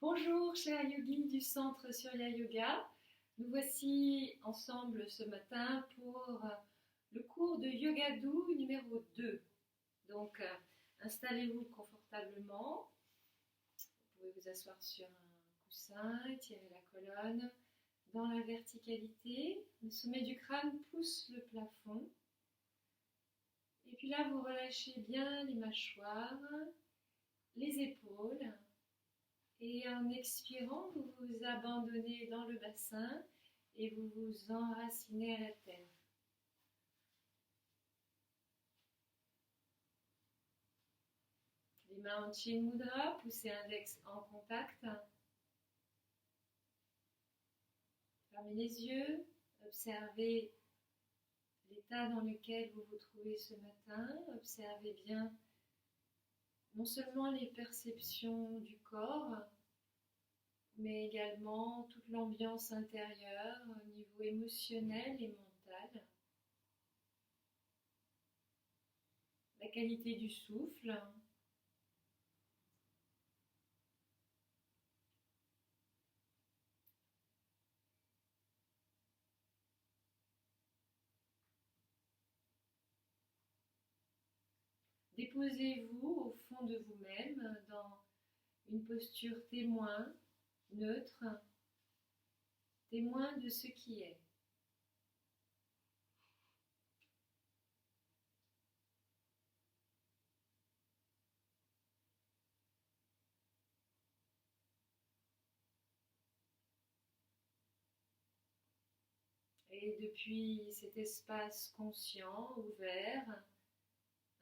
Bonjour chers yogis du centre Surya Yoga. Nous voici ensemble ce matin pour le cours de Yoga doux numéro 2. Donc installez-vous confortablement. Vous pouvez vous asseoir sur un coussin, étirer la colonne dans la verticalité. Le sommet du crâne pousse le plafond. Et puis là, vous relâchez bien les mâchoires, les épaules. Et en expirant, vous vous abandonnez dans le bassin et vous vous enracinez à la terre. Les mains en Chin Mudra, poussez index en contact. Fermez les yeux, observez l'état dans lequel vous vous trouvez ce matin. Observez bien non seulement les perceptions du corps, mais également toute l'ambiance intérieure au niveau émotionnel et mental. La qualité du souffle. Déposez-vous au fond de vous-même dans une posture témoin, neutre, témoin de ce qui est. Et depuis cet espace conscient, ouvert,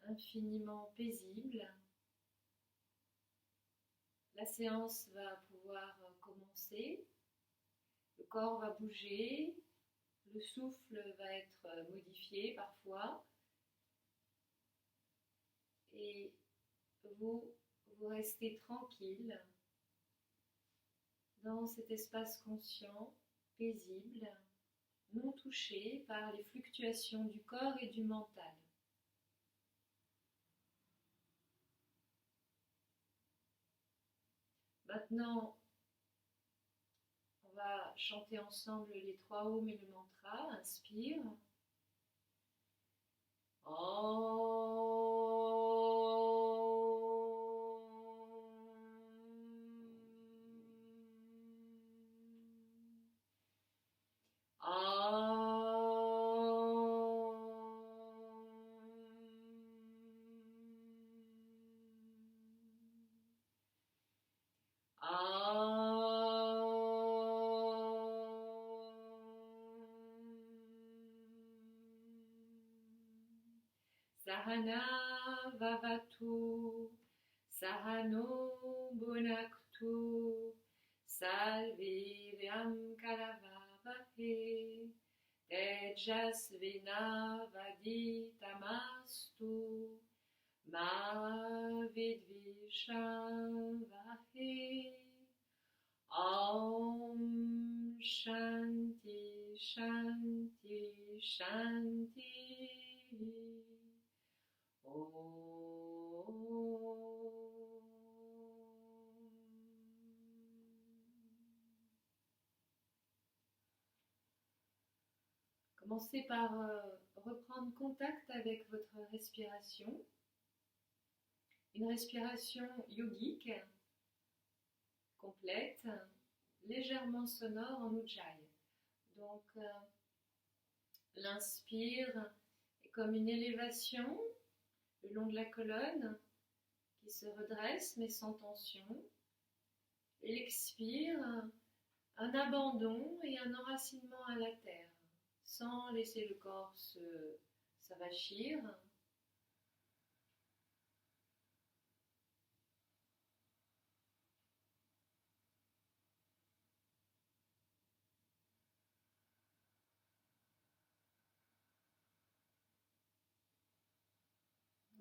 infiniment paisible, la séance va pouvoir commencer. Le corps va bouger, le souffle va être modifié parfois et vous restez tranquille dans cet espace conscient, paisible, non touché par les fluctuations du corps et du mental. Maintenant, on va chanter ensemble les 3 Om et le mantra. Inspire. Sahana vavatu, sahano bonaktu, salviryam karavavahe, tejasvinavaditamastu, ma vidvishavahe. Om Shanti Shanti Shanti. Commencez par reprendre contact avec votre respiration. Une respiration yogique, complète, légèrement sonore en Ujjayi. Donc, l'inspire est comme une élévation le long de la colonne qui se redresse mais sans tension. Et l'expire, un abandon et un enracinement à la terre, sans laisser le corps s'avachir.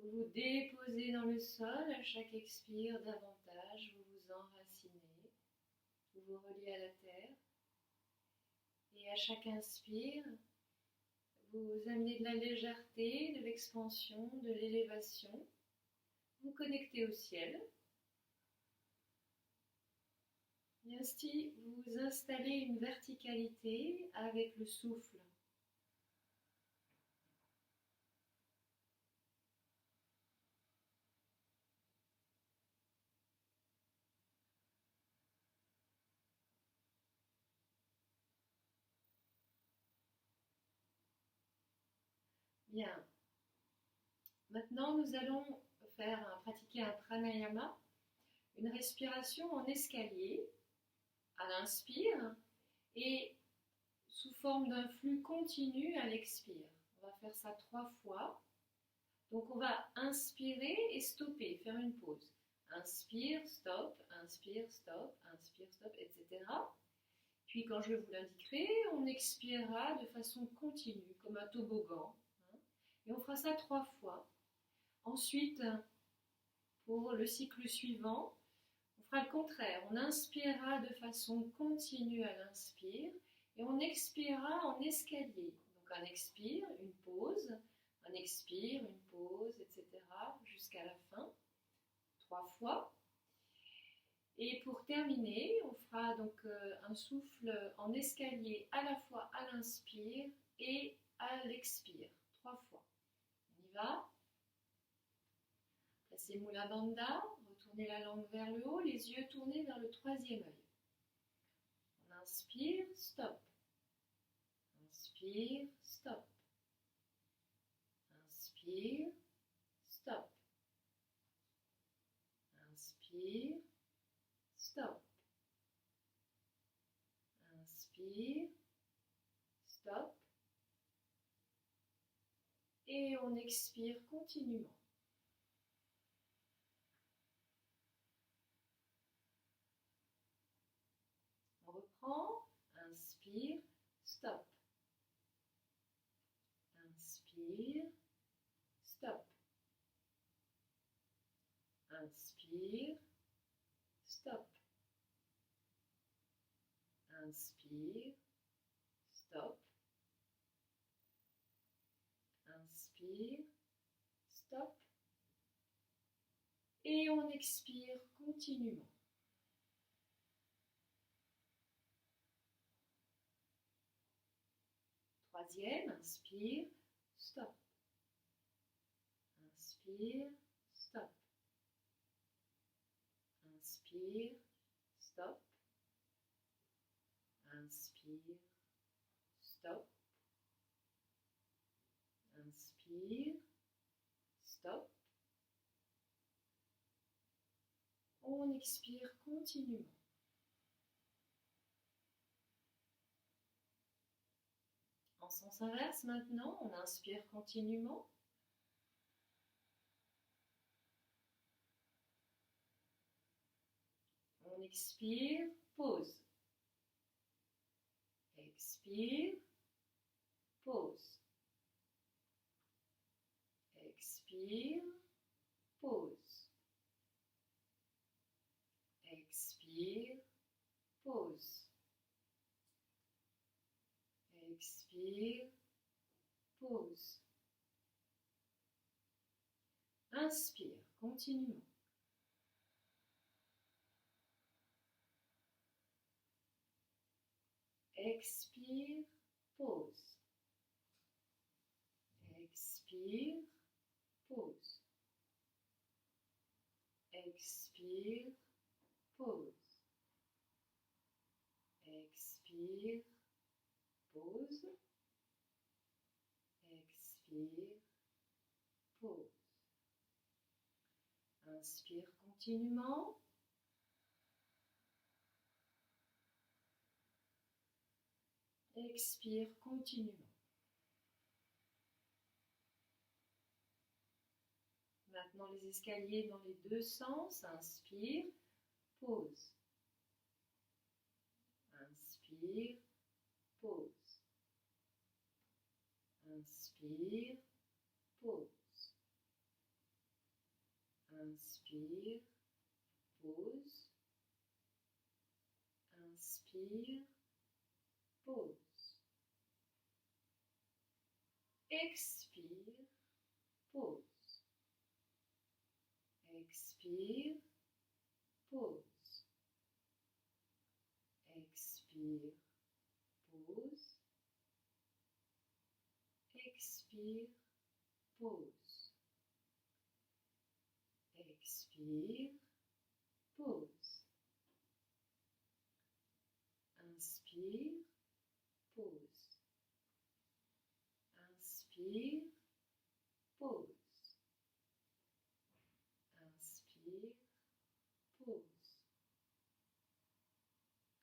Vous vous déposez dans le sol à chaque expire davantage, vous vous enracinez, vous vous reliez à la terre. Et à chaque inspire, vous amenez de la légèreté, de l'expansion, de l'élévation. Vous connectez au ciel. Et ainsi, vous installez une verticalité avec le souffle. Bien. Maintenant, nous allons pratiquer un pranayama, une respiration en escalier à l'inspire et sous forme d'un flux continu à l'expire. On va faire ça 3 fois. Donc on va inspirer et stopper, faire une pause. Inspire, stop, stop, etc. Puis quand je vous l'indiquerai, on expirera de façon continue, comme un toboggan. Et on fera ça 3 fois. Ensuite, pour le cycle suivant, on fera le contraire. On inspirera de façon continue à l'inspire et on expirera en escalier. Donc un expire, une pause, un expire, une pause, etc. jusqu'à la fin, 3 fois. Et pour terminer, on fera donc un souffle en escalier à la fois à l'inspire et à l'expire, 3 fois. On y va. Placez Mula Bandha, retournez la langue vers le haut, les yeux tournés vers le 3e œil. On inspire, stop. Inspire, stop. Inspire, stop. Inspire, stop. Inspire, stop. Et on expire continuellement. On reprend, inspire, stop. Inspire, stop. Inspire, stop. Inspire, stop. Inspire, stop. Et on expire continuellement. Troisième, inspire, stop. Inspire, stop. Inspire, stop. Inspire, stop. Inspire, stop. On expire continuellement. En sens inverse maintenant, on inspire continuellement. On expire, pause. Expire, pause. Expire, pause. Expire, pause. Expire, pause. Inspire, continuellement. Expire, pause. Expire, pause. Expire, pause. Expire, pause. Expire, pause. Inspire continuellement. Expire continuellement. Maintenant les escaliers dans les deux sens. Inspire, pause. Inspire, pause. Inspire, pause. Inspire, pause. Inspire, pause. Expire, pause. Expire, pause. Inspire, pause. Expire, pause. Expire, pause. Inspire, pause. Inspire, pause. Inspire, pause.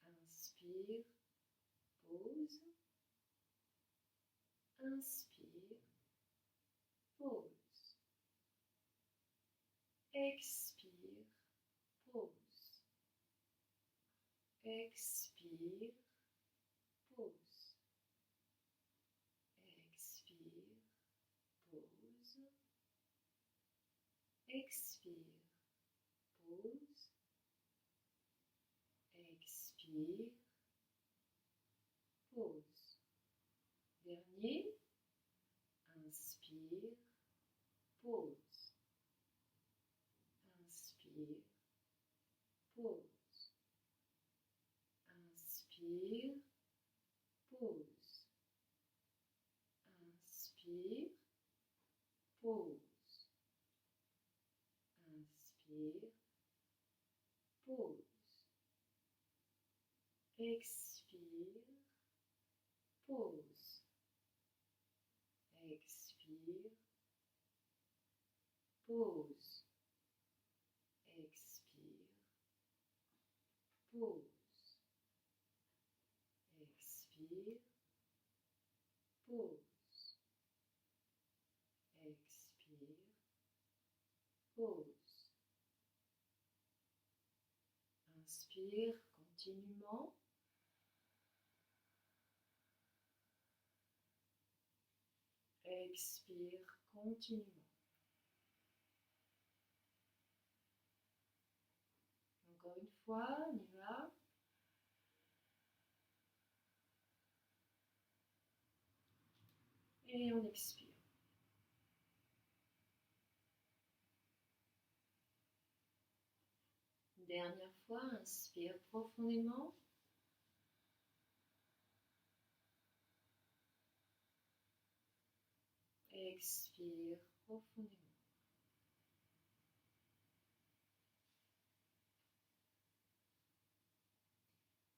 Inspire, pause. Inspire, pause. Expire, pause. Expire, pause. Expire, pause. Expire, pause. Expire, pause. Dernier. Inspire, pause. Inspire, pause. Inspire, pause. Inspire, pause. Inspire, pause. Expire, pause. Expire, pause. Expire, pause. Expire, pause. Expire, pause. Inspire continuellement. Expire continuellement. Encore une fois, on y va. Et on expire. Dernière fois, inspire profondément. Expire profondément.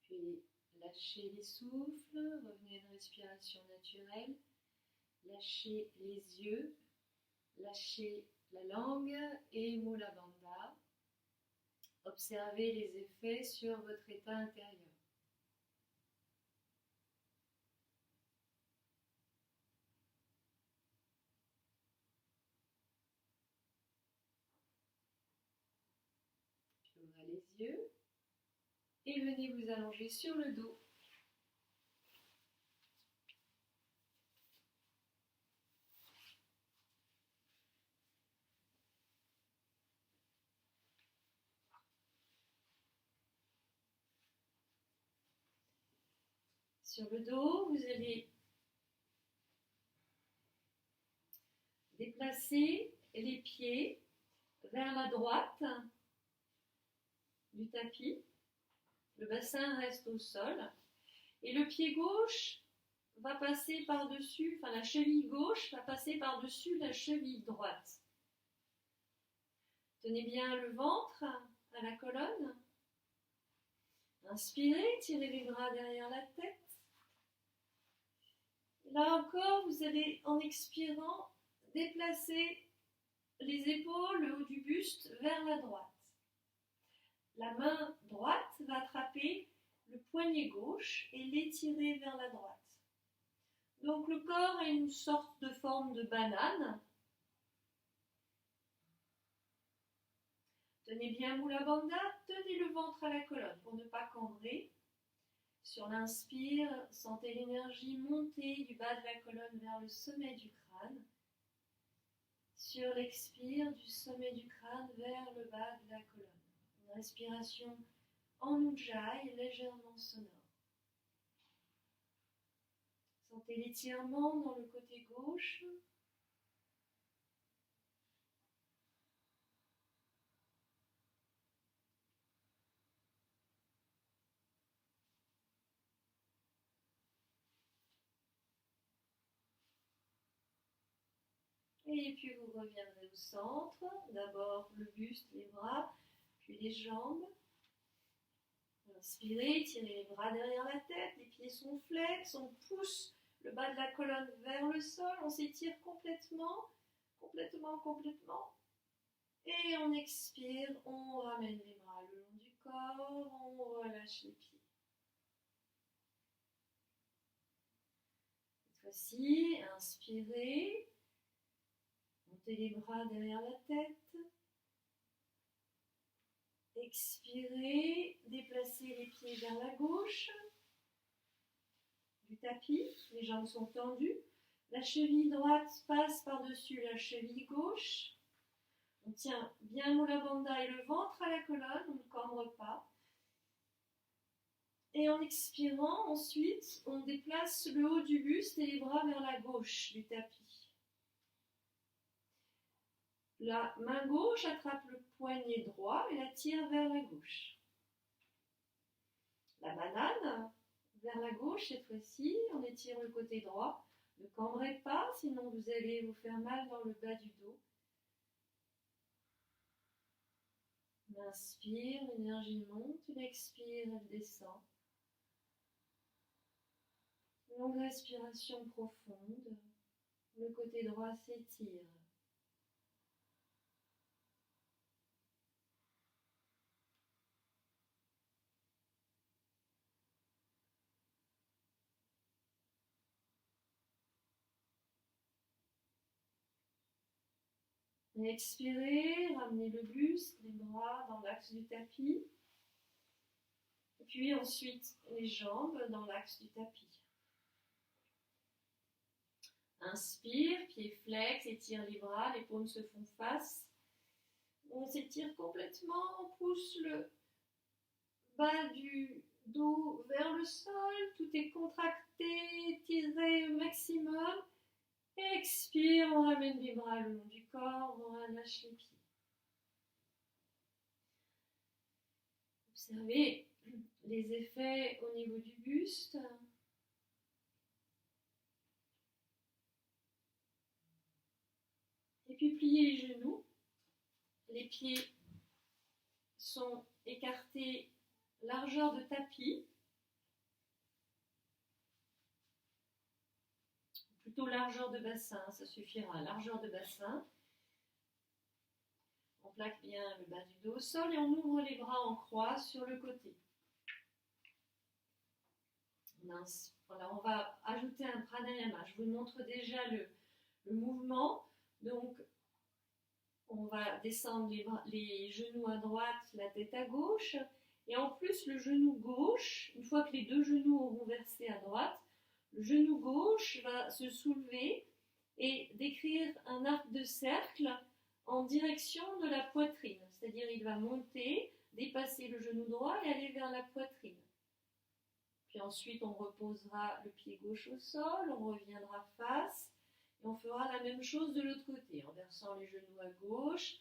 Puis lâchez les souffles, revenez à une respiration naturelle. Lâchez les yeux, lâchez la langue et Mula Bandha. Observez les effets sur votre état intérieur. Puis ouvrez les yeux et venez vous allonger sur le dos. Sur le dos, vous allez déplacer les pieds vers la droite du tapis. Le bassin reste au sol. Et le pied gauche va passer par-dessus, enfin la cheville gauche va passer par-dessus la cheville droite. Tenez bien le ventre à la colonne. Inspirez, tirez les bras derrière la tête. Là encore, vous allez, en expirant, déplacer les épaules, le haut du buste, vers la droite. La main droite va attraper le poignet gauche et l'étirer vers la droite. Donc le corps a une sorte de forme de banane. Tenez bien Mula Bandha, tenez le ventre à la colonne pour ne pas cambrer. Sur l'inspire, sentez l'énergie monter du bas de la colonne vers le sommet du crâne. Sur l'expire, du sommet du crâne vers le bas de la colonne. Une respiration en ujjayi, légèrement sonore. Sentez l'étirement dans le côté gauche. Et puis vous reviendrez au centre. D'abord le buste, les bras, puis les jambes. Inspirez, tirez les bras derrière la tête, les pieds sont flex, on pousse le bas de la colonne vers le sol, on s'étire complètement, complètement. Et on expire, on ramène les bras le long du corps, on relâche les pieds. Cette fois-ci, inspirez, montez les bras derrière la tête. Expirez, déplacez les pieds vers la gauche du tapis, les jambes sont tendues. La cheville droite passe par-dessus la cheville gauche. On tient bien Mula Bandha et le ventre à la colonne, on ne cambre pas. Et en expirant, ensuite, on déplace le haut du buste et les bras vers la gauche du tapis. La main gauche attrape le poignet droit et la tire vers la gauche. La banane vers la gauche cette fois-ci, on étire le côté droit. Ne cambrez pas, sinon vous allez vous faire mal dans le bas du dos. On inspire, l'énergie monte, on expire, elle descend. Longue respiration profonde, le côté droit s'étire. Expirez, ramenez le buste, les bras dans l'axe du tapis. Et puis ensuite les jambes dans l'axe du tapis. Inspire, pieds flex, étire les bras, les paumes se font face. On s'étire complètement, on pousse le bas du dos vers le sol, tout est contracté, tiré au maximum. Expire, on ramène les bras le long du corps, on relâche les pieds. Observez les effets au niveau du buste. Et puis pliez les genoux. Les pieds sont écartés largeur de tapis. Plutôt largeur de bassin, ça suffira. Largeur de bassin. On plaque bien le bas du dos au sol et on ouvre les bras en croix sur le côté. Voilà, on va ajouter un pranayama. Je vous montre déjà le mouvement. Donc, on va descendre les genoux à droite, la tête à gauche. Et en plus, le genou gauche, une fois que les deux genoux auront versé à droite, le genou gauche va se soulever et décrire un arc de cercle en direction de la poitrine. C'est-à-dire, il va monter, dépasser le genou droit et aller vers la poitrine. Puis ensuite, on reposera le pied gauche au sol, on reviendra face. Et on fera la même chose de l'autre côté, en versant les genoux à gauche,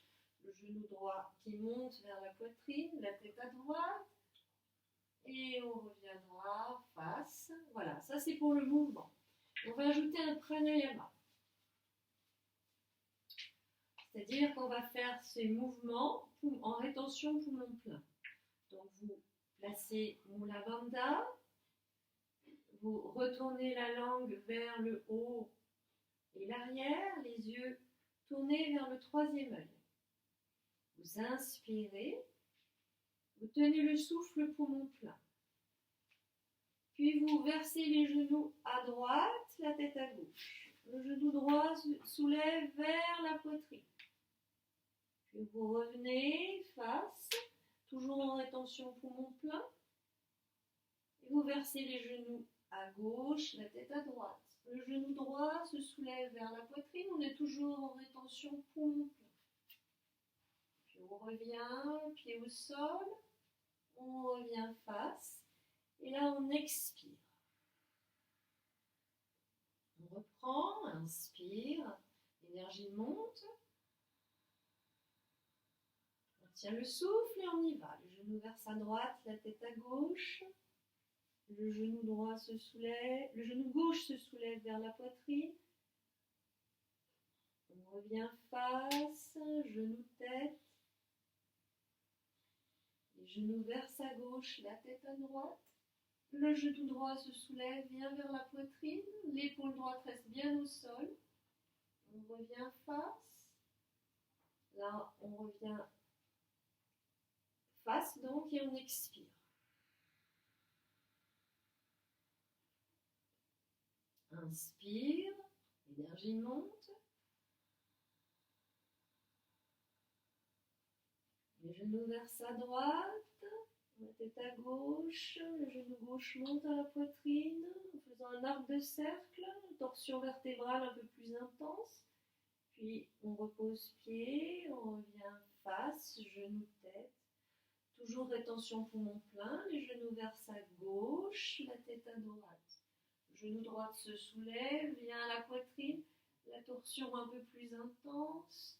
le genou droit qui monte vers la poitrine, la tête à droite, et on reviendra face. Voilà, ça c'est pour le mouvement. On va ajouter un pranayama. C'est-à-dire qu'on va faire ces mouvements en rétention poumon plein. Donc vous placez Mula Bandha, vous retournez la langue vers le haut et l'arrière, les yeux tournés vers le troisième œil. Vous inspirez, vous tenez le souffle poumon plein. Puis vous versez les genoux à droite, la tête à gauche. Le genou droit soulève vers la poitrine. Puis vous revenez face, toujours en rétention poumon plein. Et vous versez les genoux à gauche, la tête à droite. Le genou droit se soulève vers la poitrine, on est toujours en rétention poumon plein. Puis on revient, pied au sol, on revient face, et là on expire. On reprend, inspire, l'énergie monte. On tient le souffle et on y va. Le genou verse à droite, la tête à gauche. Le genou droit se soulève, le genou gauche se soulève vers la poitrine. On revient face, genou, tête. Les genoux vers sa gauche, la tête à droite. Le genou droit se soulève, vient vers la poitrine. L'épaule droite reste bien au sol. On revient face. Là, on revient face donc et on expire. Inspire, l'énergie monte. Les genoux vers sa droite, la tête à gauche, le genou gauche monte à la poitrine en faisant un arc de cercle, torsion vertébrale un peu plus intense. Puis on repose pied, on revient face, genou, tête. Toujours rétention poumon plein, les genoux vers sa gauche, la tête à droite. Le genou droit se soulève, vient à la poitrine, la torsion un peu plus intense.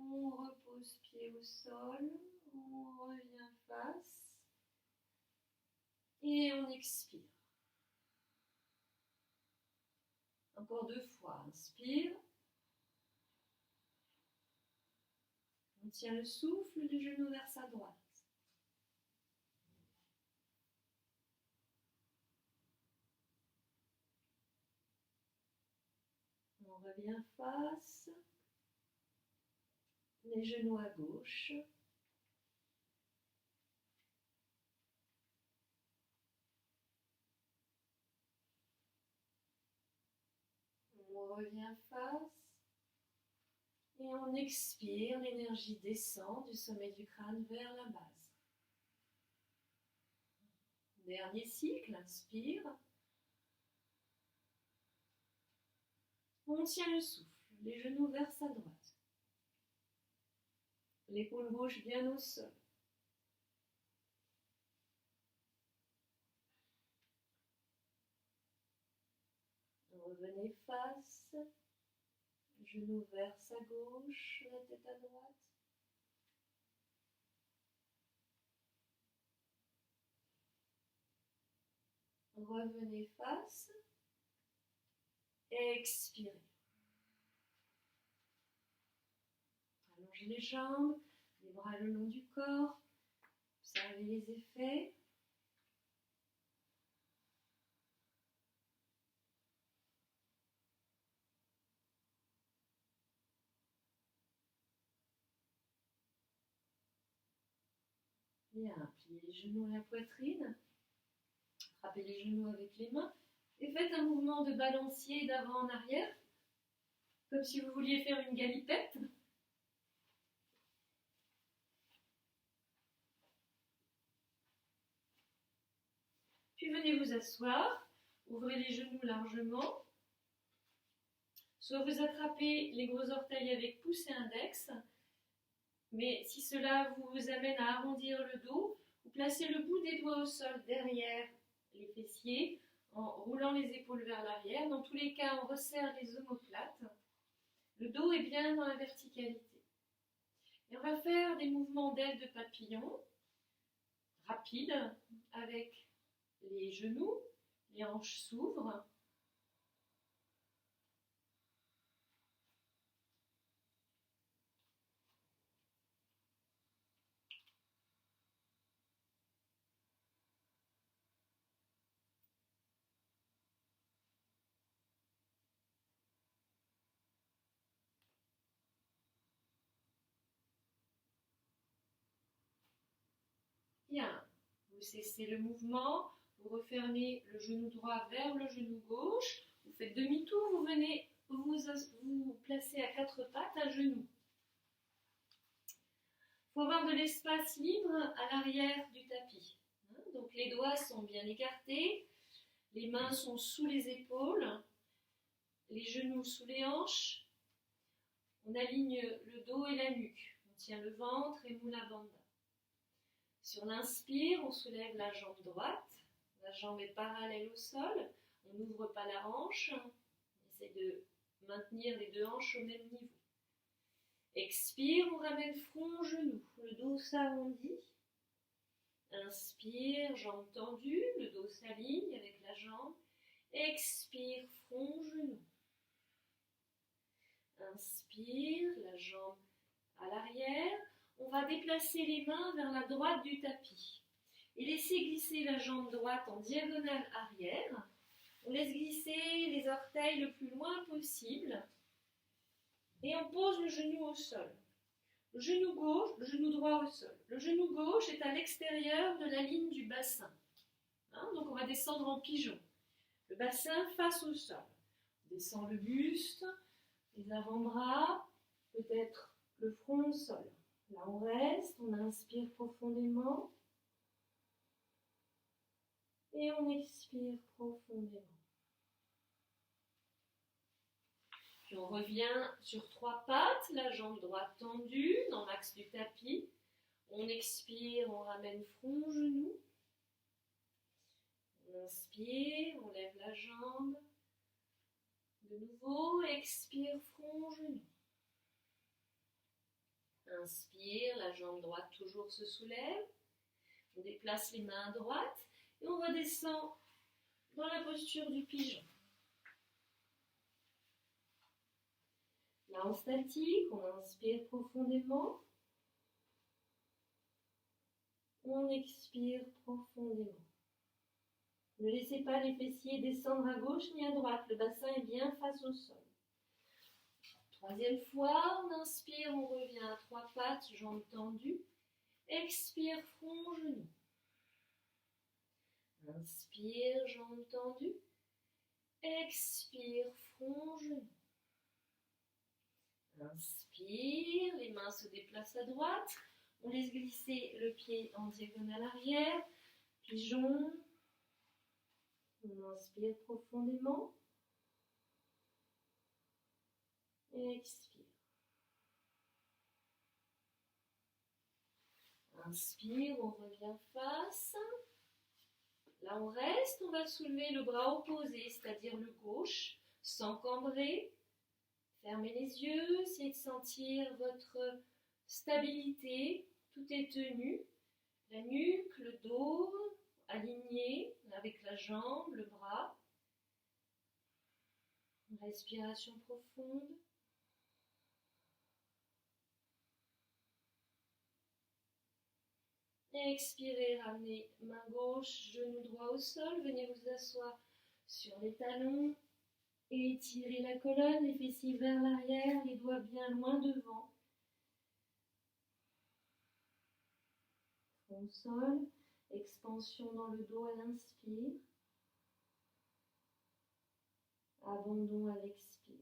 On repose pied au sol, on revient face et on expire. Encore 2 fois, inspire. On tient le souffle, les genoux vers sa droite. On revient face. Les genoux à gauche. On revient face. Et on expire, l'énergie descend du sommet du crâne vers la base. Dernier cycle, inspire. On tient le souffle, les genoux vers sa droite. L'épaule gauche bien au sol. Revenez face, genou vers sa gauche, la tête à droite. Revenez face, expirez. Allongez les jambes, les bras le long du corps, observez les effets. Bien, pliez les genoux à la poitrine, attrapez les genoux avec les mains et faites un mouvement de balancier d'avant en arrière, comme si vous vouliez faire une galipette. Puis venez vous asseoir, ouvrez les genoux largement, soit vous attrapez les gros orteils avec pouce et index, mais si cela vous amène à arrondir le dos, vous placez le bout des doigts au sol derrière les fessiers, en roulant les épaules vers l'arrière. Dans tous les cas, on resserre les omoplates. Le dos est bien dans la verticalité. Et on va faire des mouvements d'ailes de papillon, rapides, avec les genoux, les hanches s'ouvrent. Bien, vous cessez le mouvement, vous refermez le genou droit vers le genou gauche, vous faites demi-tour, vous venez vous placer à 4 pattes à genoux. Il faut avoir de l'espace libre à l'arrière du tapis. Donc les doigts sont bien écartés, les mains sont sous les épaules, les genoux sous les hanches. On aligne le dos et la nuque. On tient le ventre et Mula Bandha. Sur l'inspire, on soulève la jambe droite. La jambe est parallèle au sol. On n'ouvre pas la hanche. On essaie de maintenir les 2 hanches au même niveau. Expire, on ramène front, genou. Le dos s'arrondit. Inspire, jambe tendue. Le dos s'aligne avec la jambe. Expire, front, genou. Inspire, la jambe à l'arrière. On va déplacer les mains vers la droite du tapis. Et laisser glisser la jambe droite en diagonale arrière. On laisse glisser les orteils le plus loin possible. Et on pose le genou au sol. Le genou gauche, le genou droit au sol. Le genou gauche est à l'extérieur de la ligne du bassin. Donc on va descendre en pigeon. Le bassin face au sol. On descend le buste, les avant-bras, peut-être le front au sol. Là on reste, on inspire profondément. Et on expire profondément. Puis on revient sur 3 pattes, la jambe droite tendue dans l'axe du tapis. On expire, on ramène front, genou. On inspire, on lève la jambe. De nouveau, expire, front, genou. Inspire, la jambe droite toujours se soulève. On déplace les mains à droite et on redescend dans la posture du pigeon. Là en statique, on inspire profondément. On expire profondément. Ne laissez pas les fessiers descendre à gauche ni à droite. Le bassin est bien face au sol. 3e fois, on inspire, on revient à 3 pattes, jambes tendues. Expire, front, genou. Inspire, jambes tendues. Expire, front, genou. Inspire, les mains se déplacent à droite. On laisse glisser le pied en diagonale arrière. Pigeon. On inspire profondément. Expire. Inspire, on revient face. Là, on reste, on va soulever le bras opposé, c'est-à-dire le gauche, sans cambrer. Fermez les yeux, essayez de sentir votre stabilité. Tout est tenu. La nuque, le dos, aligné avec la jambe, le bras. Une respiration profonde. Expirez, ramenez main gauche, genou droit au sol. Venez vous asseoir sur les talons. Étirez la colonne, les fessiers vers l'arrière, les doigts bien loin devant. Front au sol, expansion dans le dos à l'inspire. Abandon à l'expire.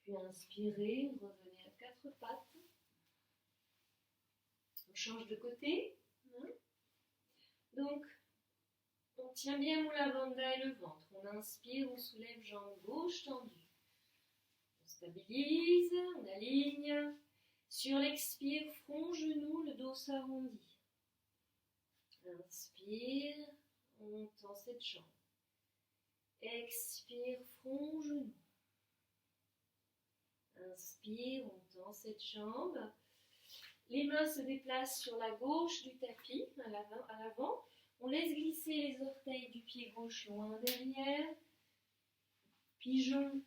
Puis inspirez, revenez à 4 pattes. On change de côté. Donc, on tient bien Mula Bandha et le ventre. On inspire, on soulève jambe gauche tendue. On stabilise, on aligne. Sur l'expire, front, genou, le dos s'arrondit. Inspire, on tend cette jambe. Expire, front, genou. Inspire, on tend cette jambe. Les mains se déplacent sur la gauche du tapis, à l'avant. On laisse glisser les orteils du pied gauche loin derrière. Pigeon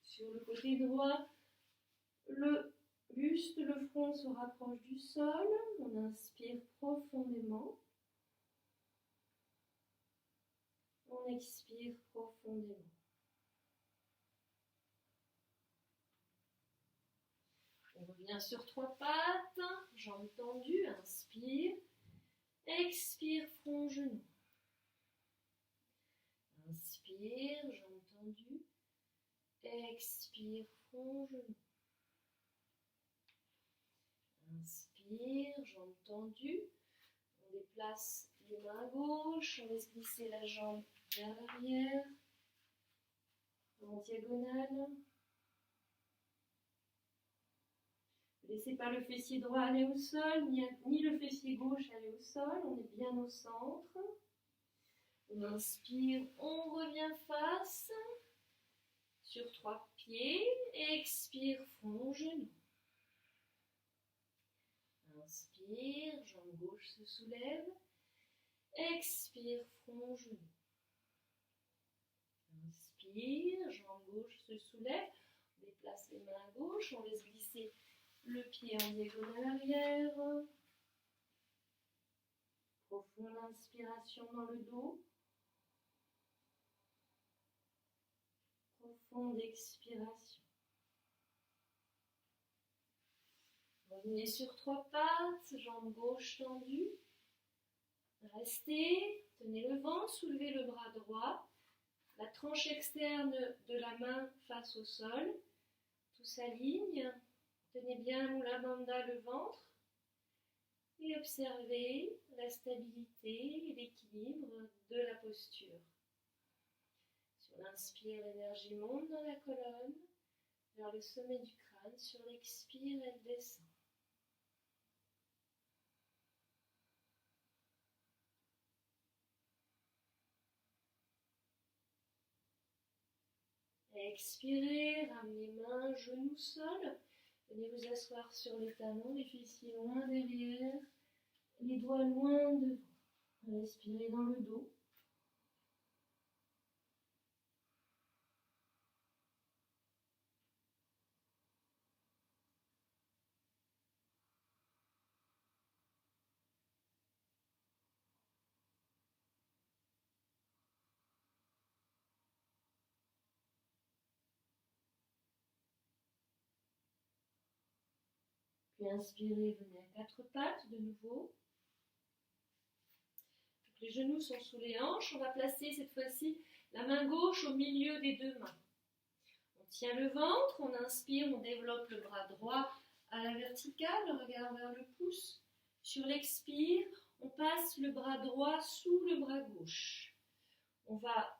sur le côté droit. Le buste, le front se rapproche du sol. On inspire profondément. On expire profondément. On revient sur 3 pattes, jambes tendues, inspire. Expire, front, genou. Inspire, jambes tendues. Expire, front, genou. Inspire, jambes tendues. On déplace les mains à gauche, on laisse glisser la jambe vers l'arrière, en diagonale. Ne laissez pas le fessier droit aller au sol, ni le fessier gauche aller au sol. On est bien au centre. On inspire, on revient face sur 3 pieds. Expire, front, genou. Inspire, jambe gauche se soulève. Expire, front, genou. Inspire, jambe gauche se soulève. On déplace les mains à gauche, on laisse glisser le pied en diagonale arrière. Profonde inspiration dans le dos. Profonde expiration. Revenez sur 3 pattes, jambe gauche tendue. Restez, tenez le ventre, soulevez le bras droit. La tranche externe de la main face au sol. Tout s'aligne. Tenez bien Mula Bandha le ventre. Et observez la stabilité et l'équilibre de la posture. Sur l'inspire, l'énergie monte dans la colonne, vers le sommet du crâne. Sur l'expire, elle descend. Expirez, ramenez mains, genoux, sol. Venez vous asseoir sur les talons, les fessiers loin derrière, les doigts loin devant. Respirez dans le dos. Puis inspirez, venez à 4 pattes de nouveau. Donc les genoux sont sous les hanches. On va placer cette fois-ci la main gauche au milieu des 2 mains. On tient le ventre, on inspire, on développe le bras droit à la verticale, le regard vers le pouce. Sur l'expire, on passe le bras droit sous le bras gauche. On va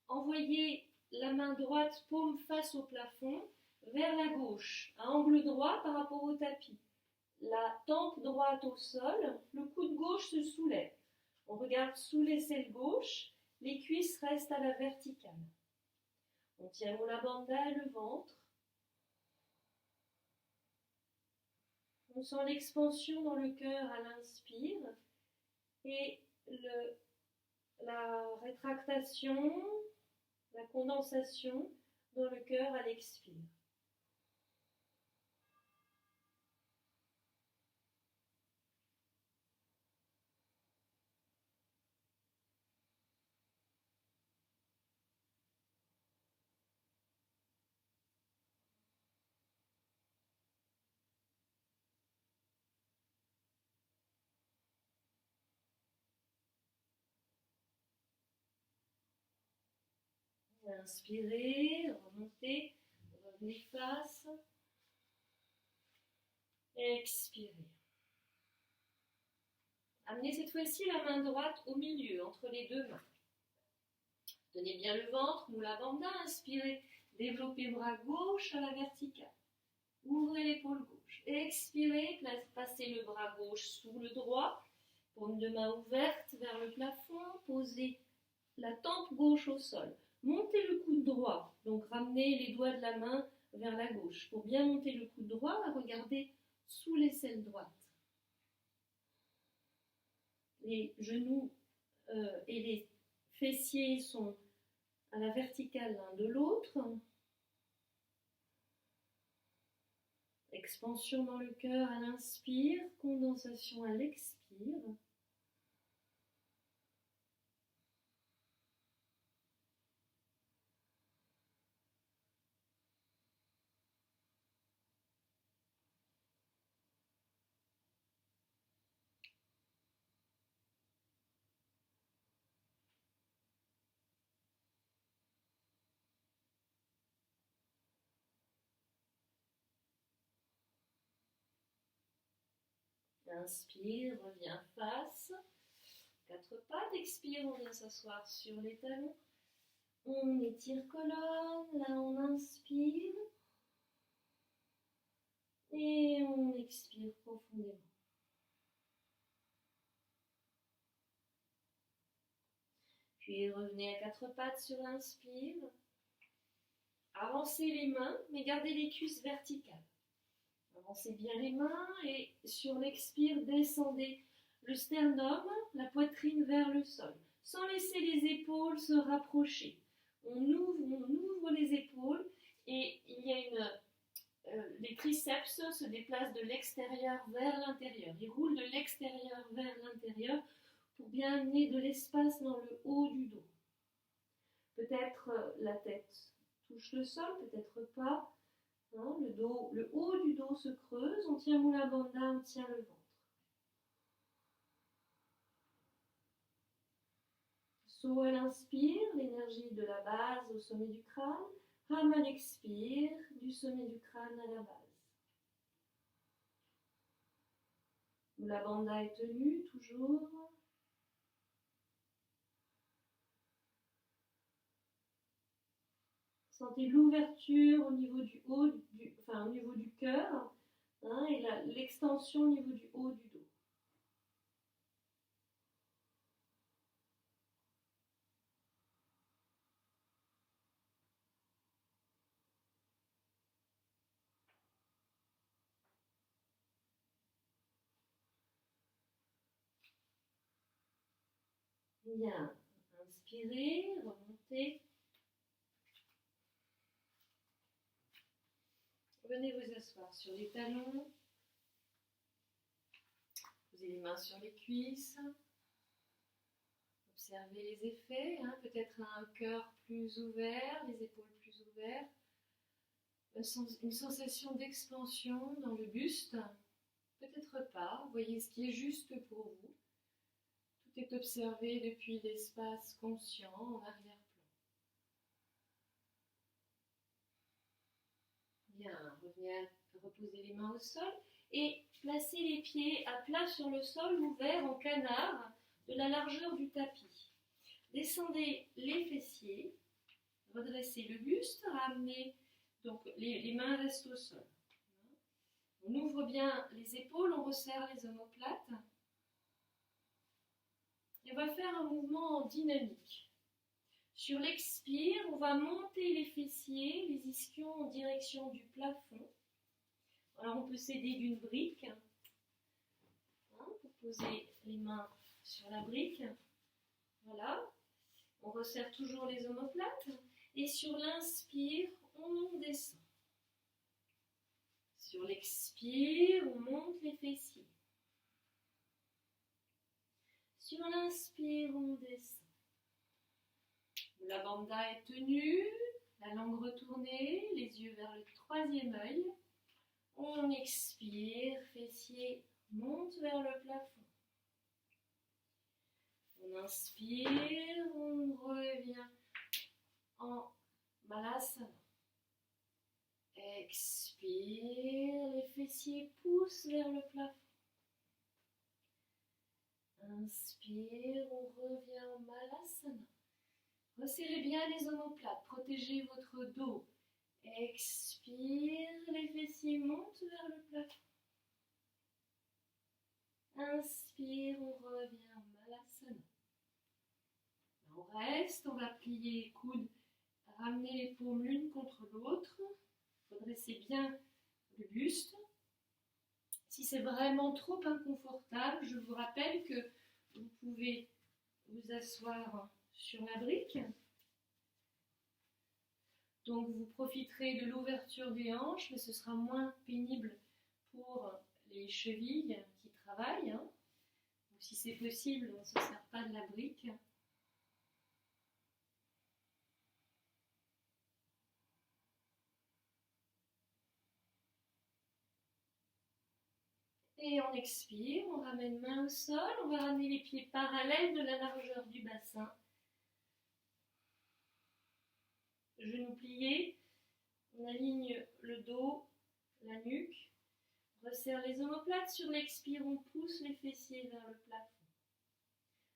envoyer la main droite, paume face au plafond, vers la gauche, à angle droit par rapport au tapis. La tempe droite au sol, le coude gauche se soulève. On regarde sous l'aisselle gauche, les cuisses restent à la verticale. On tient Mula Bandha le ventre. On sent l'expansion dans le cœur à l'inspire et la rétractation, la condensation dans le cœur à l'expire. Inspirez, remontez, revenez face. Expirez. Amenez cette fois-ci la main droite au milieu, entre les 2 mains. Tenez bien le ventre, Mula Bandha, inspirez, développez bras gauche à la verticale. Ouvrez l'épaule gauche. Expirez, passez le bras gauche sous le droit. Paume de main ouverte vers le plafond. Posez la tempe gauche au sol. Montez le coude droit. Donc ramenez les doigts de la main vers la gauche. Pour bien monter le coude droit, regardez sous l'aisselle droite. Les genoux et les fessiers sont à la verticale l'un de l'autre. Expansion dans le cœur à l'inspire, condensation à l'expire. Inspire, revient face. 4 pattes, expire, on vient s'asseoir sur les talons. On étire colonne, là on inspire. Et on expire profondément. Puis revenez à 4 pattes sur l'inspire. Avancez les mains, mais gardez les cuisses verticales. Avancez bien les mains et sur l'expire, descendez le sternum, la poitrine vers le sol, sans laisser les épaules se rapprocher. On ouvre les épaules et il y a les triceps se déplacent de l'extérieur vers l'intérieur. Ils roulent de l'extérieur vers l'intérieur pour bien amener de l'espace dans le haut du dos. Peut-être la tête touche le sol, peut-être pas. Hein, le haut du dos se creuse, on tient Mula Bandha, on tient le ventre. So à l'inspire, l'énergie de la base au sommet du crâne. Ham à l'expire, du sommet du crâne à la base. Mula Bandha est tenue, toujours. Sentez l'ouverture au niveau du haut, au niveau du cœur, hein, et l'extension au niveau du haut du dos. Bien, inspirez, remontez. Venez vous asseoir sur les talons. Posez les mains sur les cuisses. Observez les effets, hein, peut-être un cœur plus ouvert, les épaules plus ouvertes. Une sensation d'expansion dans le buste. Peut-être pas. Voyez ce qui est juste pour vous. Tout est observé depuis l'espace conscient en arrière-plan. Bien, revenez à reposer les mains au sol et placez les pieds à plat sur le sol, ouverts en canard, de la largeur du tapis. Descendez les fessiers, redressez le buste, ramenez, donc les mains restent au sol. On ouvre bien les épaules, on resserre les omoplates. Et on va faire un mouvement dynamique. Sur l'expire, on va monter les fessiers, les ischions en direction du plafond. Alors on peut s'aider d'une brique, hein, pour poser les mains sur la brique. Voilà. On resserre toujours les omoplates. Et sur l'inspire, on descend. Sur l'expire, on monte les fessiers. Sur l'inspire, on descend. La bandha est tenue, la langue retournée, les yeux vers le troisième œil. On expire, fessiers montent vers le plafond. On inspire, on revient en Malasana. Expire, les fessiers poussent vers le plafond. Inspire, on revient en Malasana. Resserrez bien les omoplates, protégez votre dos. Expire, les fessiers montent vers le plafond. Inspire, on revient en Malasana. On reste, on va plier les coudes, ramener les paumes l'une contre l'autre. Redressez bien le buste. Si c'est vraiment trop inconfortable, je vous rappelle que vous pouvez vous asseoir sur la brique. Donc vous profiterez de l'ouverture des hanches, mais ce sera moins pénible pour les chevilles qui travaillent. Hein. Ou si c'est possible, on ne se sert pas de la brique. Et on expire, on ramène main au sol, on va ramener les pieds parallèles de la largeur du bassin. Genoux pliés, on aligne le dos, la nuque, on resserre les omoplates. Sur l'expire, on pousse les fessiers vers le plafond.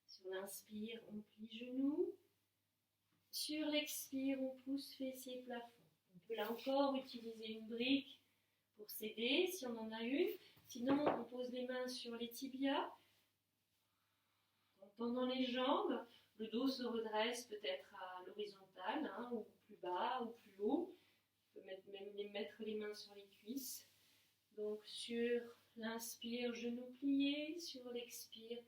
Sur l'inspire, on plie genoux. Sur l'expire, on pousse fessiers plafond. On peut là encore utiliser une brique pour s'aider si on en a une. Sinon, on pose les mains sur les tibias. En tendant les jambes, le dos se redresse peut-être à l'horizontale, hein, ou plus bas ou plus haut. On peut même mettre les mains sur les cuisses. Donc sur l'inspire, genoux pliés, sur l'expire,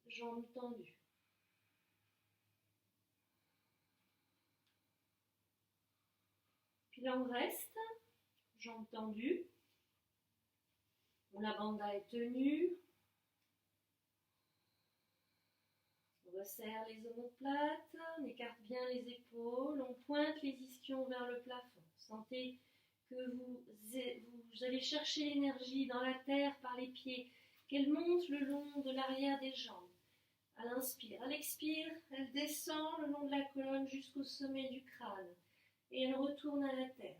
jambes tendues. Puis là on reste, jambes tendues. La bandha est tenue. On resserre les omoplates, on écarte bien les épaules, on pointe les ischions vers le plafond. Sentez que vous allez chercher l'énergie dans la terre par les pieds, qu'elle monte le long de l'arrière des jambes. À l'inspire, à l'expire, elle descend le long de la colonne jusqu'au sommet du crâne et elle retourne à la terre.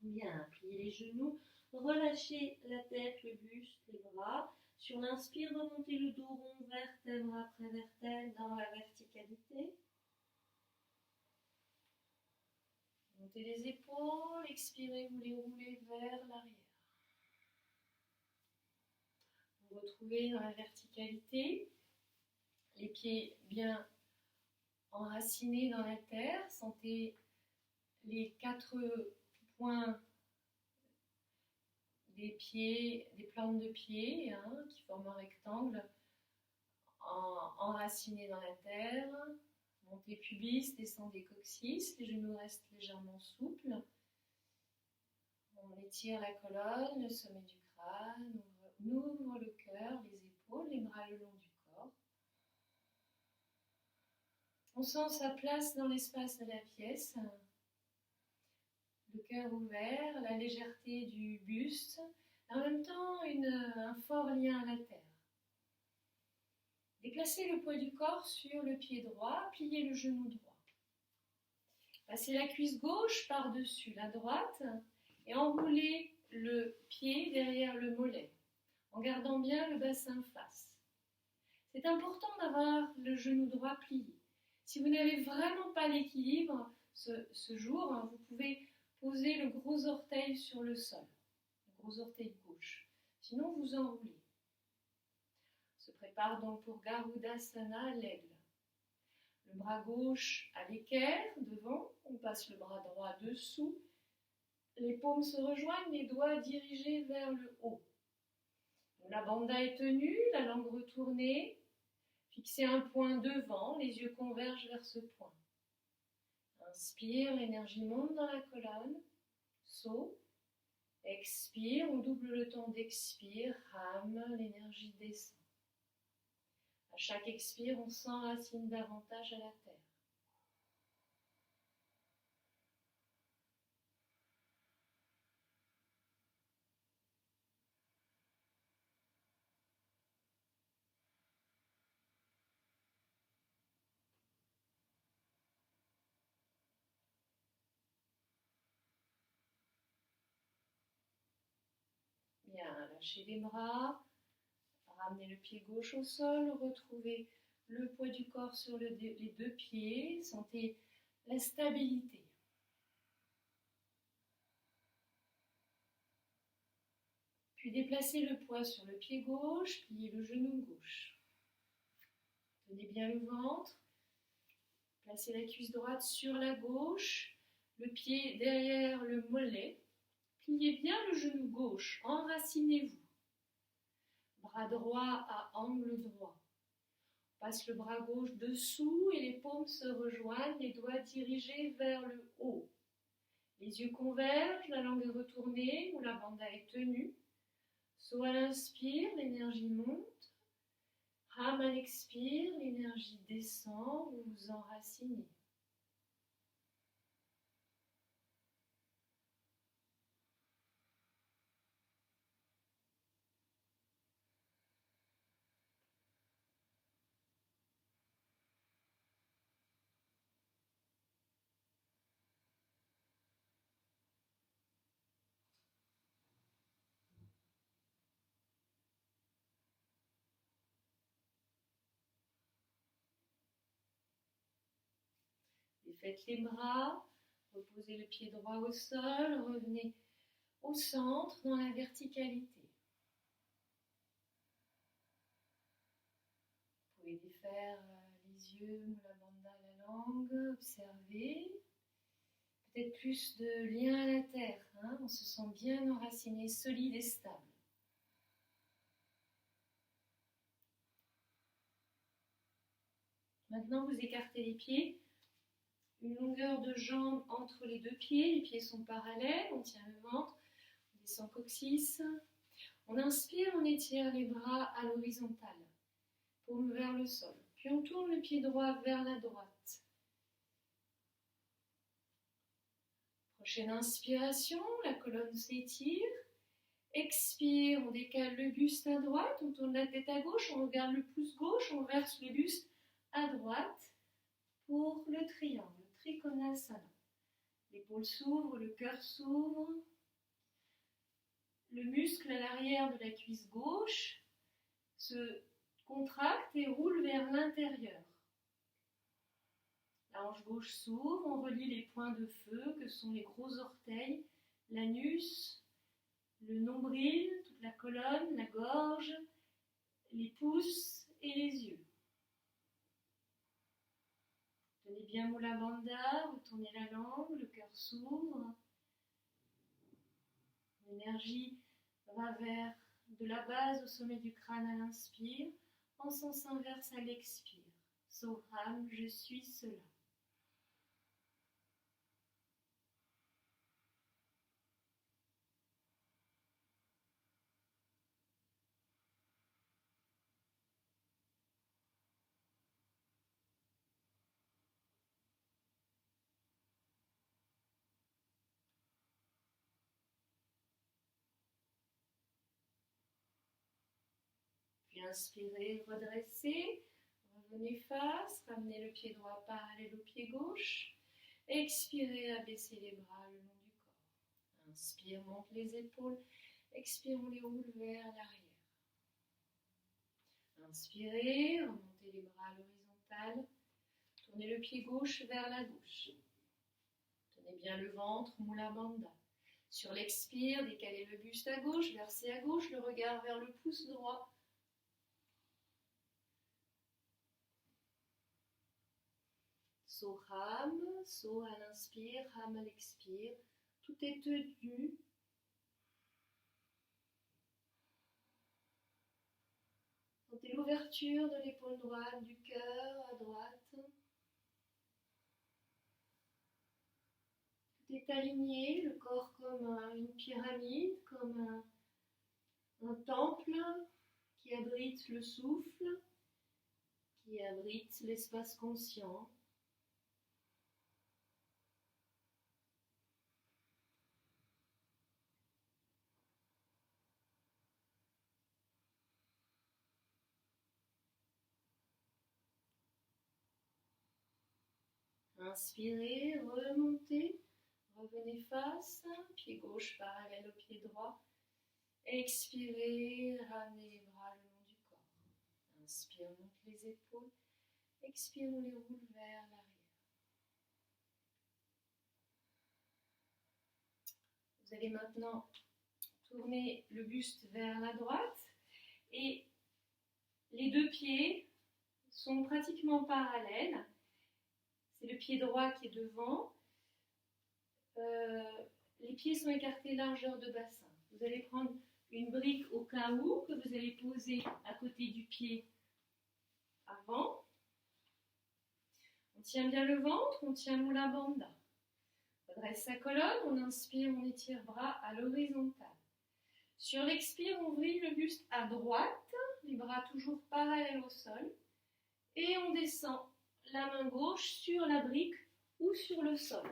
Bien, pliez les genoux, relâchez la tête, le buste, les bras. Sur l'inspire, remontez le dos rond, vertèbre après vertèbre, dans la verticalité. Montez les épaules, expirez, vous les roulez vers l'arrière. Vous retrouvez dans la verticalité, les pieds bien enracinés dans la terre. Sentez les 4 points des pieds, des plantes de pieds qui forment un rectangle enracinés dans la terre. Montez pubis, descendez coccyx, les genoux restent légèrement souples. On étire la colonne, le sommet du crâne, on ouvre le cœur, les épaules, les bras le long du corps. On sent sa place dans l'espace de la pièce. Le cœur ouvert, la légèreté du buste, en même temps un fort lien à la terre. Déplacez le poids du corps sur le pied droit, pliez le genou droit. Passez la cuisse gauche par-dessus la droite et enroulez le pied derrière le mollet, en gardant bien le bassin face. C'est important d'avoir le genou droit plié. Si vous n'avez vraiment pas l'équilibre ce jour, vous pouvez poser le gros orteil sur le sol, le gros orteil gauche. Sinon, vous enroulez. On se prépare donc pour Garudasana, l'aigle. Le bras gauche à l'équerre, devant, on passe le bras droit dessous. Les paumes se rejoignent, les doigts dirigés vers le haut. La bandha est tenue, la langue retournée. Fixez un point devant, les yeux convergent vers ce point. Inspire, l'énergie monte dans la colonne. Saut. Expire, on double le temps d'expire. Ham, l'énergie descend. À chaque expire, on s'enracine davantage à la terre. Bien, lâchez les bras, ramenez le pied gauche au sol, retrouvez le poids du corps sur les 2 pieds, sentez la stabilité. Puis déplacez le poids sur le pied gauche, pliez le genou gauche. Tenez bien le ventre, placez la cuisse droite sur la gauche, le pied derrière le mollet. Pliez bien le genou gauche, enracinez-vous. Bras droit à angle droit. Passe le bras gauche dessous et les paumes se rejoignent, les doigts dirigés vers le haut. Les yeux convergent, la langue est retournée ou la bandha est tenue. Saut à l'inspire, l'énergie monte. Ham à l'expire, l'énergie descend, vous vous enracinez. Faites les bras, Reposez le pied droit au sol, revenez au centre dans la verticalité. Vous pouvez défaire les yeux, Mula Bandha, la langue, observer. Peut-être plus de lien à la terre, hein, on se sent bien enraciné, solide et stable. Maintenant, vous écartez les pieds, une longueur de jambe entre les deux pieds, les pieds sont parallèles, on tient le ventre, on descend coccyx. On inspire, on étire les bras à l'horizontale, paume vers le sol. Puis on tourne le pied droit vers la droite. Prochaine inspiration, la colonne s'étire. Expire, on décale le buste à droite, on tourne la tête à gauche, on regarde le pouce gauche, on verse le buste à droite pour le triangle, Trikonasana. L'épaule s'ouvre, le cœur s'ouvre. Le muscle à l'arrière de la cuisse gauche se contracte et roule vers l'intérieur. La hanche gauche s'ouvre, on relie les points de feu que sont les gros orteils, l'anus, le nombril, toute la colonne, la gorge, les pouces et les yeux. Tenez bien Mula Bandha, retournez la langue, le cœur s'ouvre. L'énergie va vers de la base au sommet du crâne à l'inspire, en sens inverse à l'expire. Soham, je suis cela. Puis inspirez, redressez, revenez face, ramenez le pied droit parallèle au pied gauche. Expirez, abaissez les bras le long du corps. Inspire, monte les épaules. Expire, on les roule vers l'arrière. Inspirez, remontez les bras à l'horizontale. Tournez le pied gauche vers la gauche. Tenez bien le ventre, Mula Bandha. Sur l'expire, décalez le buste à gauche, versez à gauche, le regard vers le pouce droit. Soham, So à l'inspire, Ham à l'expire. Tout est tenu. Sentez l'ouverture de l'épaule droite, du cœur à droite. Tout est aligné, le corps comme une pyramide, comme un temple qui abrite le souffle, qui abrite l'espace conscient. Inspirez, remontez, revenez face, pied gauche parallèle au pied droit. Expirez, ramenez les bras le long du corps. Inspire, monte les épaules. Expire, on les roule vers l'arrière. Vous allez maintenant tourner le buste vers la droite et les deux pieds sont pratiquement parallèles. C'est le pied droit qui est devant. Les pieds sont écartés largeur de bassin. Vous allez prendre une brique au cas où que vous allez poser à côté du pied avant. On tient bien le ventre, on tient Mula Bandha. On redresse sa colonne, on inspire, on étire bras à l'horizontale. Sur l'expire, on vrille le buste à droite, les bras toujours parallèles au sol. Et on descend la main gauche sur la brique ou sur le sol.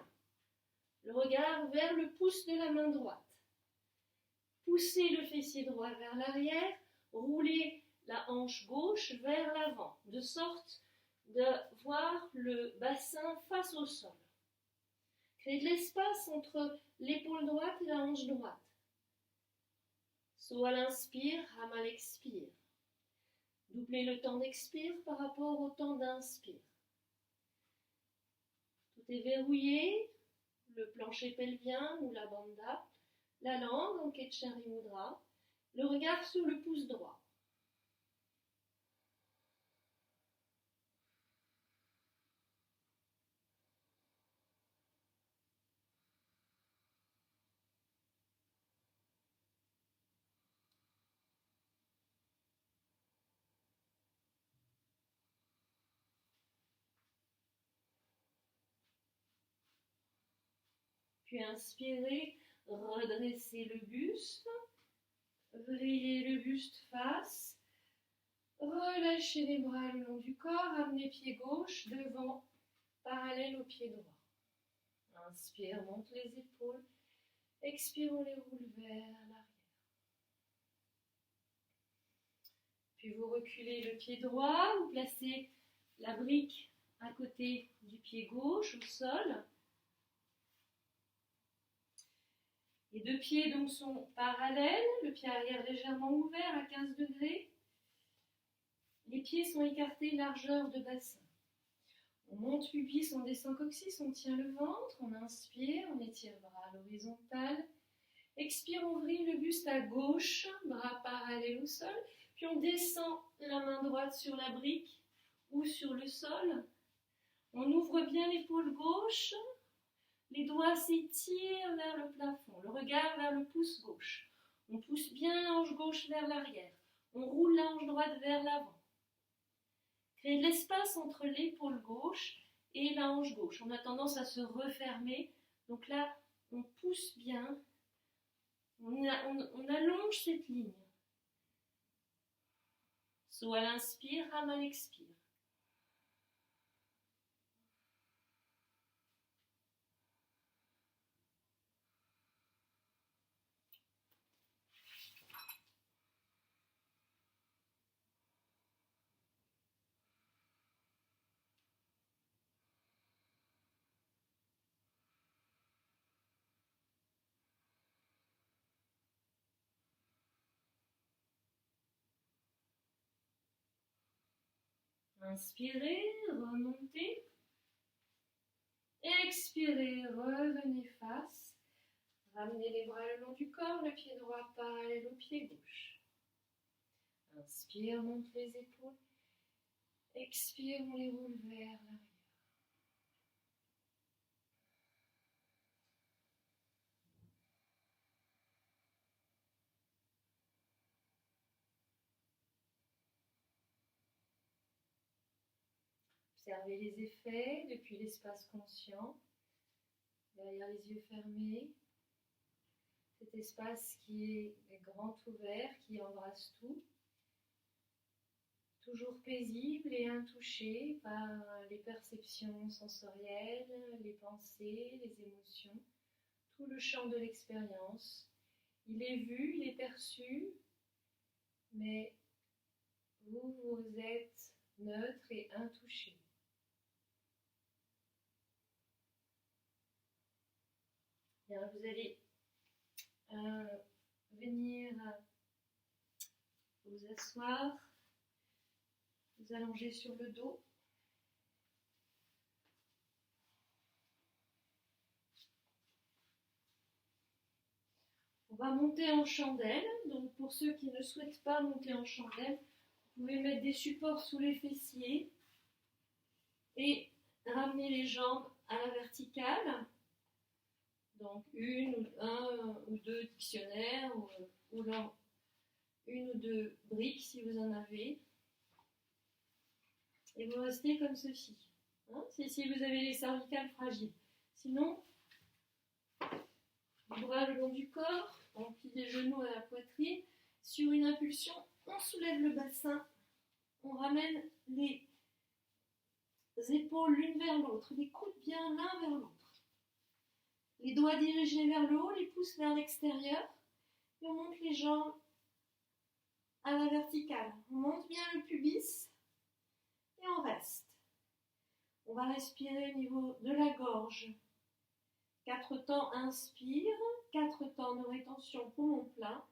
Le regard vers le pouce de la main droite. Poussez le fessier droit vers l'arrière, roulez la hanche gauche vers l'avant, de sorte de voir le bassin face au sol. Créez de l'espace entre l'épaule droite et la hanche droite. So à l'inspire, Ham à l'expire. Doublez le temps d'expire par rapport au temps d'inspire. Tout est verrouillé, le plancher pelvien ou la bandha, la langue en Ketchari Mudra, le regard sur le pouce droit. Puis inspirez, redressez le buste, vrillez le buste face, relâchez les bras le long du corps, amenez pied gauche devant, parallèle au pied droit. Inspire, monte les épaules, expire, on les roule vers l'arrière. Puis vous reculez le pied droit, vous placez la brique à côté du pied gauche au sol. Les deux pieds donc sont parallèles, le pied arrière légèrement ouvert à 15 degrés. Les pieds sont écartés, largeur de bassin. On monte pubis, on descend coccyx, on tient le ventre, on inspire, on étire bras à l'horizontale. Expire, on vrille le buste à gauche, bras parallèles au sol. Puis on descend la main droite sur la brique ou sur le sol. On ouvre bien l'épaule gauche. Les doigts s'étirent vers le plafond, le regard vers le pouce gauche. On pousse bien la hanche gauche vers l'arrière. On roule la hanche droite vers l'avant. Créez de l'espace entre l'épaule gauche et la hanche gauche. On a tendance à se refermer. Donc là, on pousse bien. On allonge cette ligne. So à l'inspire, Ram à l'expire. Inspirez, remontez. Expirez, revenez face. Ramenez les bras le long du corps, le pied droit parallèle au pied gauche. Inspire, monte les épaules. Expire, on les roule vers l'arrière. Observez les effets depuis l'espace conscient, derrière les yeux fermés. Cet espace qui est grand ouvert, qui embrasse tout. Toujours paisible et intouché par les perceptions sensorielles, les pensées, les émotions, tout le champ de l'expérience. Il est vu, il est perçu, mais vous êtes neutre et intouché. Bien, vous allez venir vous asseoir, vous allonger sur le dos. On va monter en chandelle. Donc pour ceux qui ne souhaitent pas monter en chandelle, vous pouvez mettre des supports sous les fessiers et ramener les jambes à la verticale. Donc un ou deux dictionnaires ou alors une ou deux briques si vous en avez. Et vous restez comme ceci. C'est si vous avez les cervicales fragiles. Sinon, les bras le long du corps, on plie les genoux à la poitrine. Sur une impulsion, on soulève le bassin. On ramène les épaules l'une vers l'autre, les coudes bien l'un vers l'autre. Les doigts dirigés vers le haut, les pouces vers l'extérieur. Et on monte les jambes à la verticale. On monte bien le pubis et on reste. On va respirer au niveau de la gorge. 4 temps inspire, 4 temps de rétention poumon plein,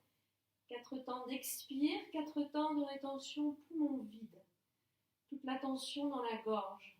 4 temps d'expire, 4 temps de rétention poumon vide. Toute la tension dans la gorge.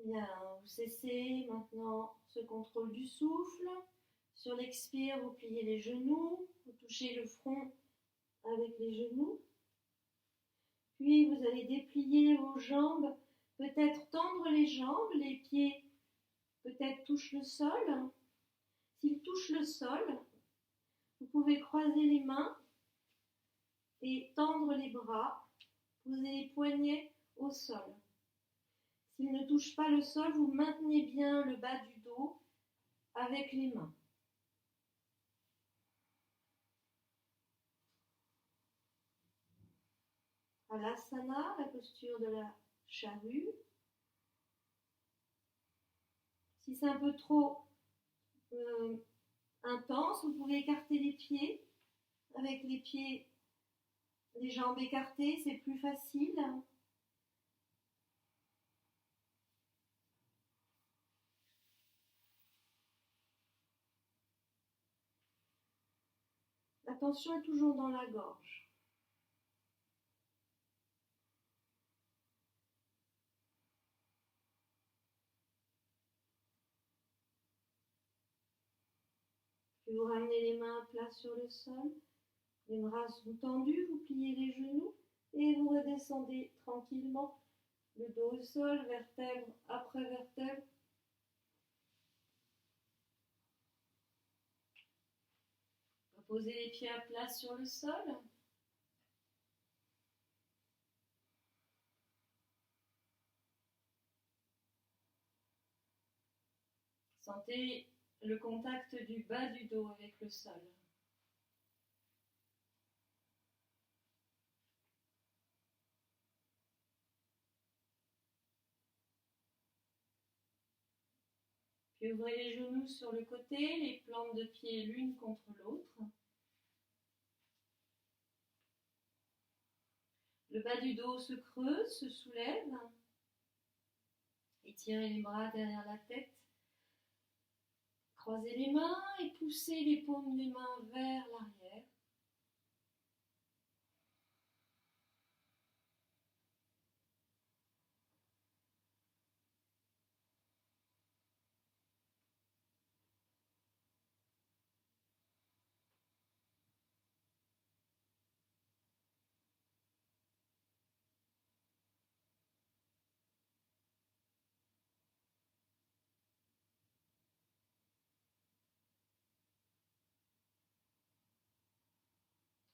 Bien, vous cessez maintenant ce contrôle du souffle. Sur l'expire, vous pliez les genoux, vous touchez le front avec les genoux. Puis vous allez déplier vos jambes, peut-être tendre les jambes, les pieds peut-être touchent le sol. S'ils touchent le sol, vous pouvez croiser les mains et tendre les bras, poser les poignets au sol. S'ils ne touchent pas le sol, vous maintenez bien le bas du dos avec les mains. Alasana, la posture de la charrue. Si c'est un peu trop intense, vous pouvez écarter les pieds. Avec les pieds, les jambes écartées, c'est plus facile. La tension est toujours dans la gorge. Puis vous ramenez les mains à plat sur le sol. Les bras sont tendus, vous pliez les genoux et vous redescendez tranquillement, le dos au sol, vertèbre après vertèbre. Posez les pieds à plat sur le sol. Sentez le contact du bas du dos avec le sol. Puis ouvrez les genoux sur le côté, les plantes de pied l'une contre l'autre. Le bas du dos se creuse, se soulève. Étirez les bras derrière la tête. Croisez les mains et poussez les paumes des mains vers l'arrière.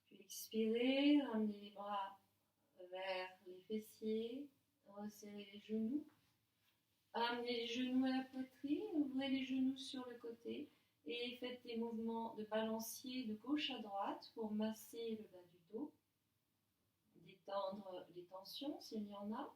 Puis expirez, ramenez les bras vers les fessiers, resserrez les genoux. Amenez les genoux à la poitrine, ouvrez les genoux sur le côté et faites des mouvements de balancier de gauche à droite pour masser le bas du dos, détendre les tensions s'il y en a.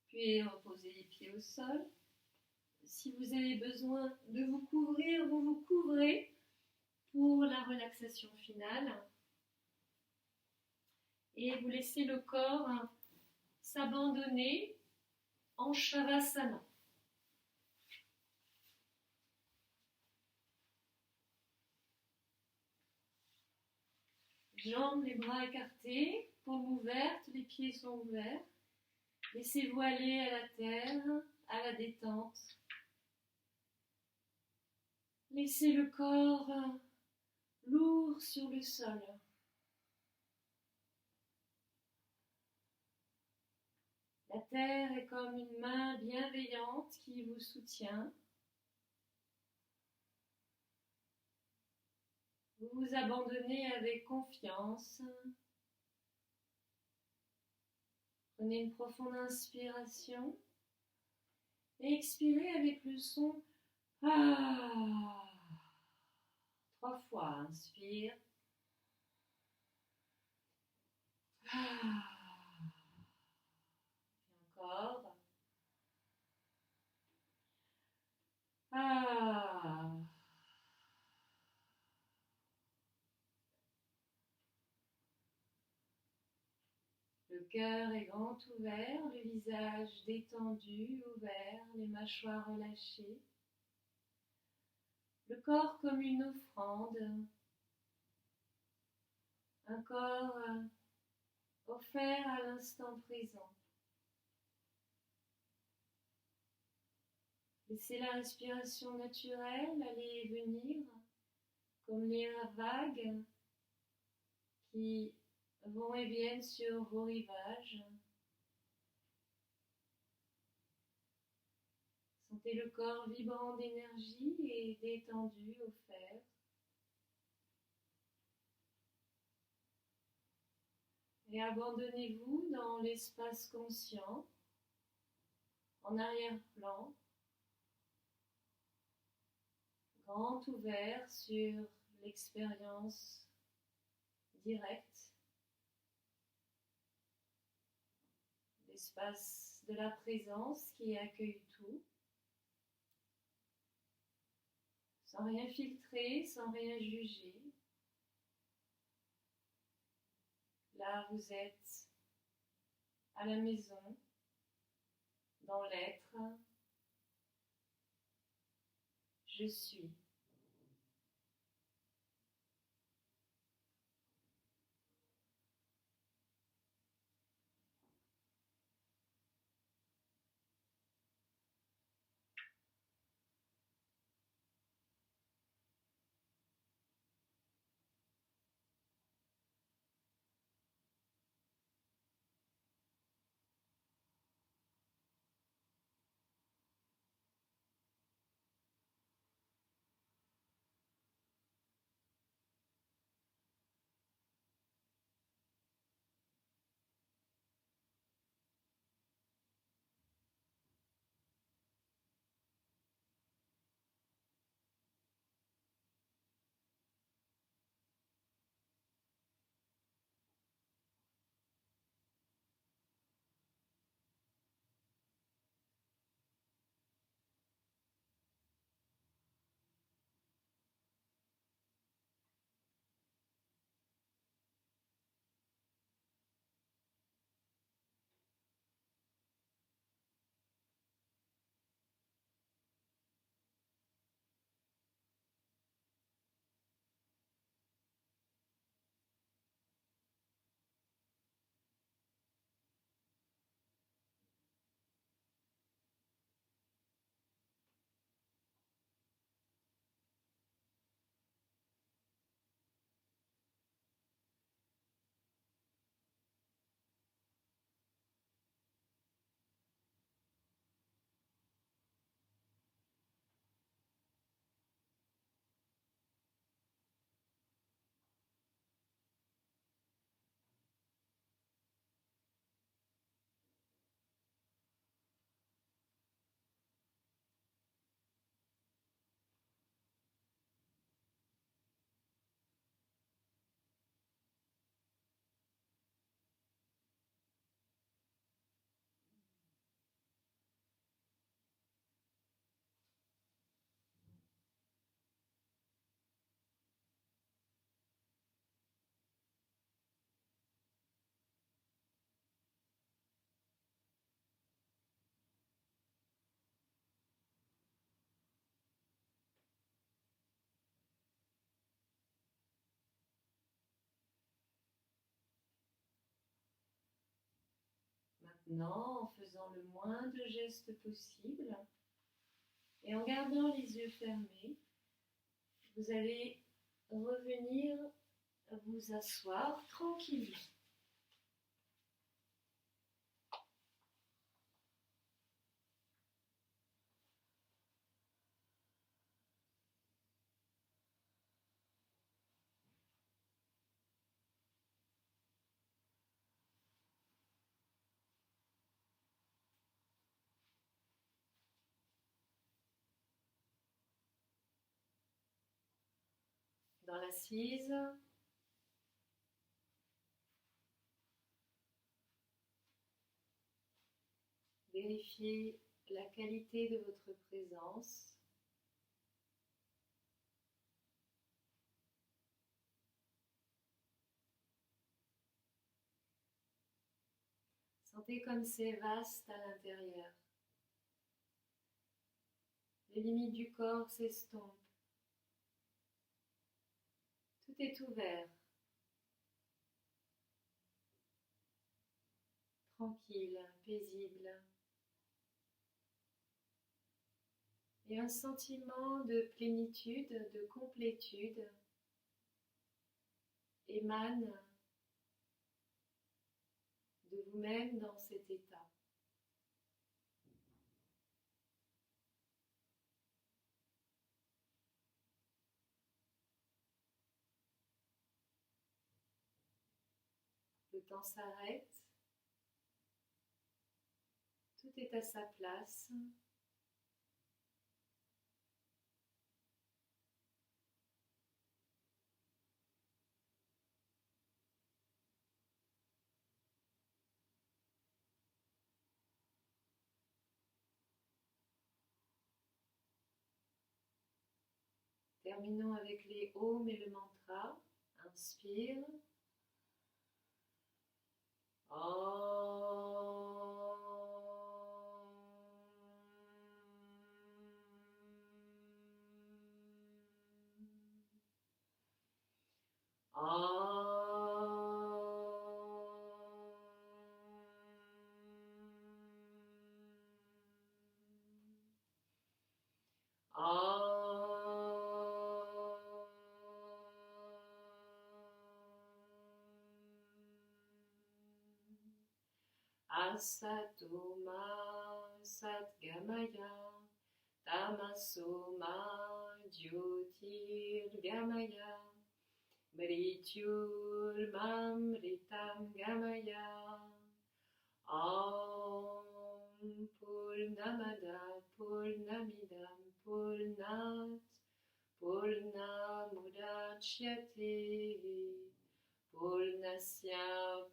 Puis reposez les pieds au sol. Si vous avez besoin de vous couvrir, vous vous couvrez pour la relaxation finale. Et vous laissez le corps s'abandonner en Shavasana. Jambes, les bras écartés, paumes ouvertes, les pieds sont ouverts. Laissez-vous aller à la terre, à la détente. Laissez le corps lourd sur le sol. La terre est comme une main bienveillante qui vous soutient. Vous vous abandonnez avec confiance. Prenez une profonde inspiration et expirez avec le son Ah. 3 fois, inspire. Ah. Et encore. Ah. Le cœur est grand ouvert, le visage détendu, ouvert, les mâchoires relâchées. Le corps comme une offrande, un corps offert à l'instant présent. Laissez la respiration naturelle aller et venir, comme les vagues qui vont et viennent sur vos rivages. Sentez le corps vibrant d'énergie et détendu, offert. Et abandonnez-vous dans l'espace conscient, en arrière-plan, grand ouvert sur l'expérience directe, l'espace de la présence qui accueille tout, sans rien filtrer, sans rien juger. Là, vous êtes à la maison, dans l'être. Je suis. Maintenant, en faisant le moindre geste possible et en gardant les yeux fermés, vous allez revenir vous asseoir tranquillement. Dans l'assise, vérifiez la qualité de votre présence. Sentez comme c'est vaste à l'intérieur. Les limites du corps s'estompent. Tout est ouvert, tranquille, paisible. Et un sentiment de plénitude, de complétude émane de vous-même dans cet état. Le temps s'arrête, tout est à sa place. Terminons avec les Om et le mantra. Inspire. Asatoma Satgamaya Tamasoma Jyotirgamaya Mrityurmamritam Gamaya Om Purnamada Purnamidam Purnat Purnamudachyate Purnasya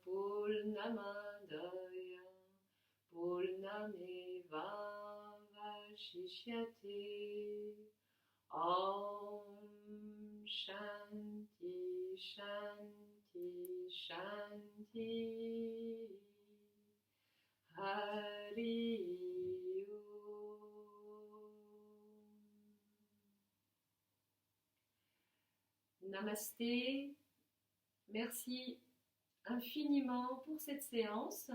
Purnamadaya Purnameva Vashishyate. Om Shanti Shanti Shanti. Hari Om. Namasté. Merci infiniment pour cette séance.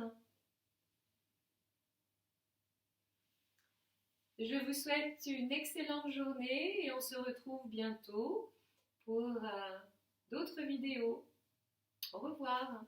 Je vous souhaite une excellente journée et on se retrouve bientôt pour d'autres vidéos. Au revoir.